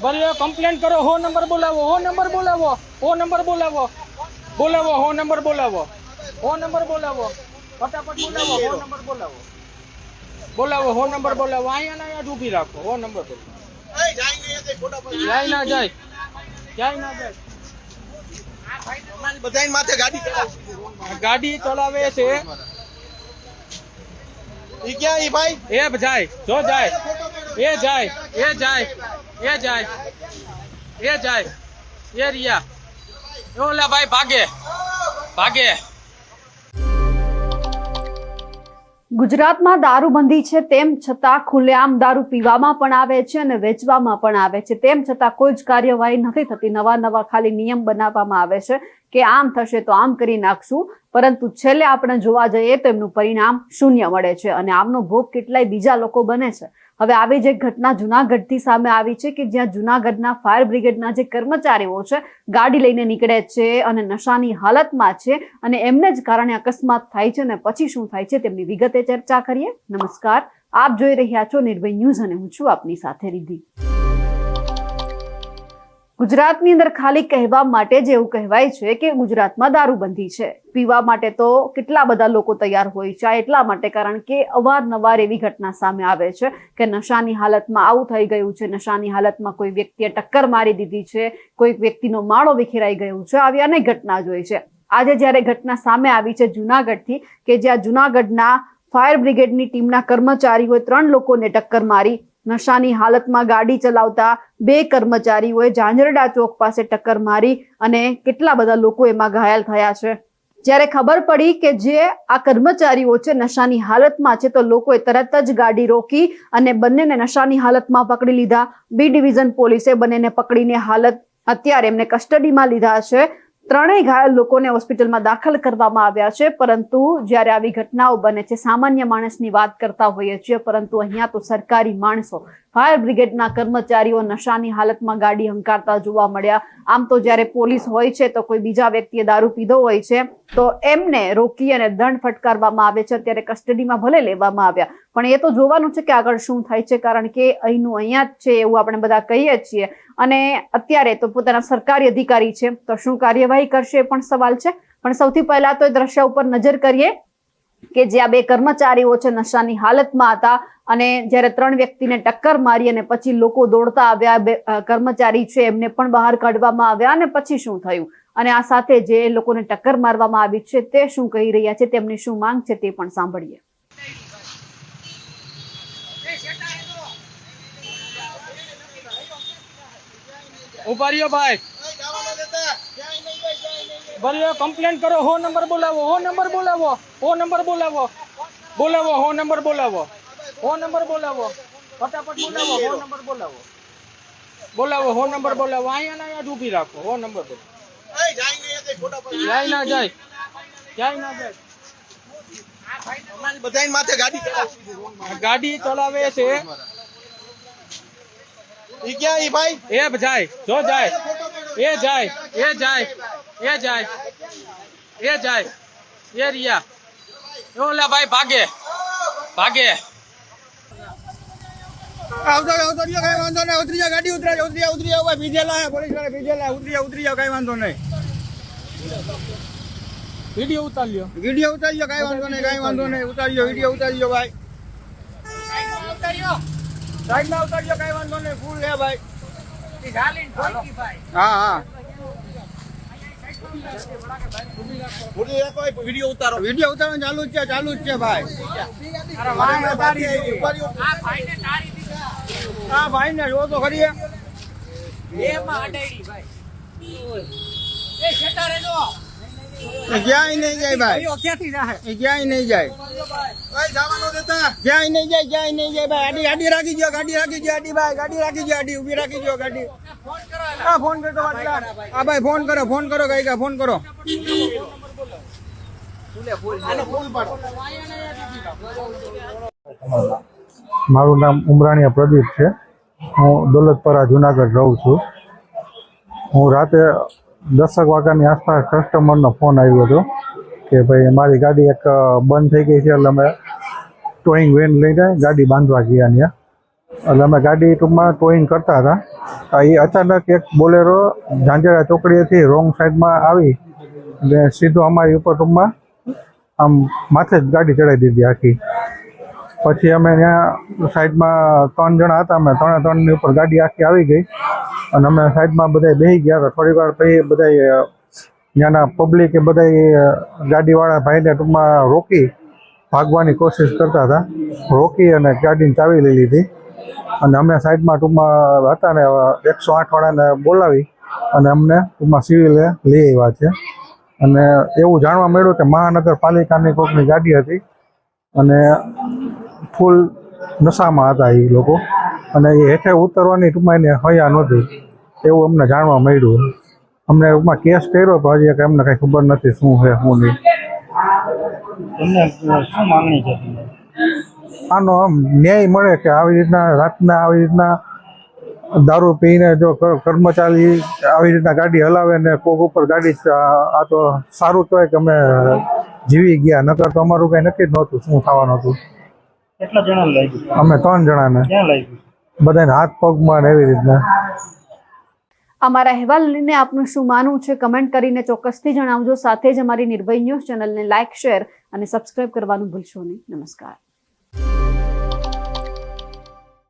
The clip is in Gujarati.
भले कंप्लेन करो, हो नंबर बोलावो, हो नंबर बोलावो, हो नंबर बोलावो, बोलावो, हो नंबर बोलावो, हो नंबर बोलावो, फटाफट बोलावो, हो नंबर बोलावो, बोलावो, हो नंबर बोलावो, અહીંયા ના અહીંયા જ ઊભી રાખો, हो नंबर बोलावो, જાય ના જાય, જાય ના જાય, બધાય માથે ગાડી ચલાવે ગાડી ચલાવે છે ઈ ક્યાં ઈ ભાઈ એ જાય, જો જાય, એ જાય, એ જાય, એ જાય, એ જાય, એ રિયા, એ ઓલા ભાઈ ભાગે, ભાગે. ગુજરાતમાં દારૂબંધી છે તેમ છતાં ખુલ્લેઆમ દારૂ પીવામાં પણ આવે છે અને વેચવામાં પણ આવે છે, તેમ છતાં કોઈ જ કાર્યવાહી નથી થતી. નવા ખાલી નિયમ બનાવવામાં આવે છે કે આમ થશે તો આમ કરી નાખશું, પરંતુ છેલ્લે આપણે જોવા જઈએ તો એમનું પરિણામ શૂન્ય મળે છે અને આમનો ભોગ કેટલાય બીજા લોકો બને છે. હવે આવી જ એક ઘટના જુનાગઢથી સામે આવી છે કે જ્યાં જુનાગઢના ફાયર બ્રિગેડના જે કર્મચારીઓ છે ગાડી લઈને નીકળે છે અને નશાની હાલતમાં છે અને એમને જ કારણે અકસ્માત થાય છે અને પછી શું થાય છે તેમની વિગતે ચર્ચા કરીએ. નમસ્કાર, આપ જોઈ રહ્યા છો નિર્ભય ન્યૂઝ અને હું છું આપની સાથે રિદ્ધિ. ગુજરાતની અંદર ખાલી કહેવા માટે જ એવું કહેવાય છે કે ગુજરાતમાં દારૂબંધી છે. પીવા માટે તો કેટલા બધા લોકો તૈયાર હોય છે, એટલા માટે કારણ કે અવારનવાર એવી ઘટના સામે આવે છે કે નશાની હાલતમાં આવું થઈ ગયું છે, નશાની હાલતમાં કોઈ વ્યક્તિએ ટક્કર મારી દીધી છે, કોઈ વ્યક્તિનો માળો વિખેરાઈ ગયો છે, આવી અનેક ઘટના જોઈ છે. આજે જ્યારે ઘટના સામે આવી છે જુનાગઢથી કે જ્યાં જુનાગઢના ફાયર બ્રિગેડની ટીમના કર્મચારીઓએ 3 લોકોને ટક્કર મારી, નશાની હાલતમાં ગાડી ચલાવતા 2 કર્મચારીઓએ ઝાંઝરડા ચોક પાસે ટક્કર મારી અને કેટલા બધા લોકો એમાં ઘાયલ થયા છે. જ્યારે ખબર પડી કે જે આ કર્મચારીઓ છે નશાની હાલતમાં છે તો લોકોએ તરત જ ગાડી રોકી અને બંનેને નશાની હાલતમાં પકડી લીધા. બી ડિવિઝન પોલીસે બંનેને પકડીને અત્યારે એમને કસ્ટડીમાં લીધા છે. 3 ઘાયલ લોકોને હોસ્પિટલમાં દાખલ કરવામાં આવ્યા છે. પરંતુ જ્યારે આવી ઘટનાઓ બને છે, સામાન્ય માણસની વાત કરતા હોઈએ છીએ, પરંતુ અહીંયા તો સરકારી માણસો, ફાયર બ્રિગેડના કર્મચારીઓ નશાની હાલતમાં ગાડી હંકારતા જોવા મળ્યા. આમ તો જ્યારે પોલીસ હોય છે તો કોઈ બીજા વ્યક્તિએ દારૂ પીધો હોય છે તો એમને રોકી અને દંડ ફટકારવામાં આવે છે. અત્યારે કસ્ટડીમાં ભલે લેવામાં આવ્યા, પણ એ તો જોવાનું છે કે આગળ શું થાય છે, કારણ કે અહીંનું અહીંયા જ છે એવું આપણે બધા કહીએ છીએ અને અત્યારે તો પોતાના સરકારી અધિકારી છે તો શું કાર્યવાહી કરશે એ પણ સવાલ છે. પણ સૌથી પહેલા તો એ દ્રશ્ય ઉપર નજર કરીએ કે જે આ 2 કર્મચારીઓ છે નશાની હાલતમાં હતા અને જ્યારે 3 વ્યક્તિને ટક્કર મારી અને પછી લોકો દોડતા આવ્યા, 2 કર્મચારી છે એમને પણ બહાર કાઢવામાં આવ્યા અને પછી શું થયું અને આ સાથે જે લોકોને ટક્કર મારવામાં આવી છે તે શું કહી રહ્યા છે, તેમની શું માંગ છે તે પણ સાંભળીએ. ઉભા રહ્યો ભાઈ, ભલે कंप्लेन करो, हो नंबर बोलावो, हो नंबर बोलावो, हो नंबर बोलावो, बोलावो, हो नंबर बोलावो, हो नंबर बोलावो, फटाफट बोलावो, हो नंबर बोलावो, बोलावो, हो नंबर बोलावो, અહીંયા ના અહીંયા જ ઊભી રાખો, हो नंबर बोलावो, જાય ના જાય, જાય ના જાય, બધાય માથે ગાડી ચલાવે ગાડી ચલાવે છે ઈ ક્યાં ઈ ભાઈ એ જાય, જો જાય, એ જાય, એ જાય, એ જાય, એ જાય, એ રિયા, એ ઓલા ભાઈ ભાગે, ભાગે. આવતો રહ્યો કઈ વાંધો નહીં. ઉતરી જા ગાડી, ઉતરી જાવ ભાઈ, બીજેલા પોલીસ વાળા બીજેલા, ઉતરી જાવ કઈ વાંધો નહીં. વિડિયો ઉતાર્યો, વિડિયો ઉતાર્યો કઈ વાંધો નહીં, કઈ વાંધો નહીં. ઉતાર્યો વિડિયો ઉતાર્યો ભાઈ, સાઈડમાં ઉતાર્યો કઈ વાંધો નહીં. ફૂલ લે ભાઈ. હા હા વિડિયો ઉતારો ચાલુ જ છે ભાઈ. હા ભાઈ ને જો તો ખરી ક્યાંય નહીં જાય ભાઈ, ક્યાંય નહીં જાય, ક્યાંય નહીં જાય ભાઈ. ગાડી રાખી ગયો, ગાડી રાખી ભાઈ, ગાડી રાખી ગયો, ગાડી ઉભી રાખી ગયો ગાડી. હા ફોન કરતો, હા ભાઈ ફોન કરો, કઈ ફોન કરો. મારું નામ ઉમરાણીયા પ્રદીપ છે. હું દોલતપરા જુનાગઢ રહું છું. હું રાતે 10 વાગ્યાની આસપાસ કસ્ટમરનો ફોન આવ્યો હતો કે ભાઈ મારી ગાડી એક બંધ થઈ ગઈ છે, એટલે અમે ટોઈંગ વેન લઈને ગાડી બાંધવા ગયા ત્યાં. એટલે અમે ગાડી ટૂંકમાં ટોઈંગ કરતા હતા. એ અચાનક એક બોલેરો ઝાંઝરા ચોકડીએથી રોંગ સાઈડમાં આવી અને સીધો અમારી ઉપર ટૂંકમાં આમ માથે જ ગાડી ચડાવી દીધી આખી. પછી અમે ત્યાં સાઈડમાં 3 જણા હતા, અમે 3ની ઉપર ગાડી આખી આવી ગઈ અને અમે સાઈડમાં બધા બેસી ગયા હતા. થોડી વાર પછી બધા ત્યાંના પબ્લિકે બધા ગાડીવાળા ભાઈને ટૂંકમાં રોકી ભાગવાની કોશિશ કરતા હતા. રોકી અને ગાડીની ચાવી લઈ લીધી અને અમે સાઈડમાં ટૂંકમાં હતા ને 108 વાળાને બોલાવી અને અમને ટૂંકમાં સિવિલે લઈ આવ્યા છે. અને એવું જાણવા મળ્યું કે મહાનગરપાલિકાની કોઈકની ગાડી હતી અને ફૂલ નશામાં હતા એ લોકો અને એ હેઠે ઉતરવાની ટૂંકમાં એને હૈયા નહોતી એવું અમને જાણવા મળ્યું. અમને ટૂંકમાં કેસ કર્યો પણ હજી કે અમને કંઈ ખબર નથી શું છે શું નહીં. આનો આમ ન્યાય મળે કે આવી રીતના રાતના આવી રીતના દારૂ પીને જો કર્મચારી આવી રીતના ગાડી હલાવે ને કોક ઉપર ગાડી આ તો સારું કહેવાય કે અમે જીવી ગયા, નકર તો અમારું કંઈ નક્કી જ નહોતું શું થવાનું હતું. કેટલા જણા લાગ્યું? અમે 3 જણાને. ક્યાં લાગ્યું? બધાને હાથ પગમાં ને એવી રીતના. અમારા અહેવાલ લઈને આપનું શું માનવું છે કમેન્ટ કરીને ચોક્કસથી જણાવજો. સાથે જ અમારી નિર્ભય ન્યૂઝ ચેનલને લાઇક, શેર અને સબસ્ક્રાઇબ કરવાનું ભૂલશો નહીં. નમસ્કાર.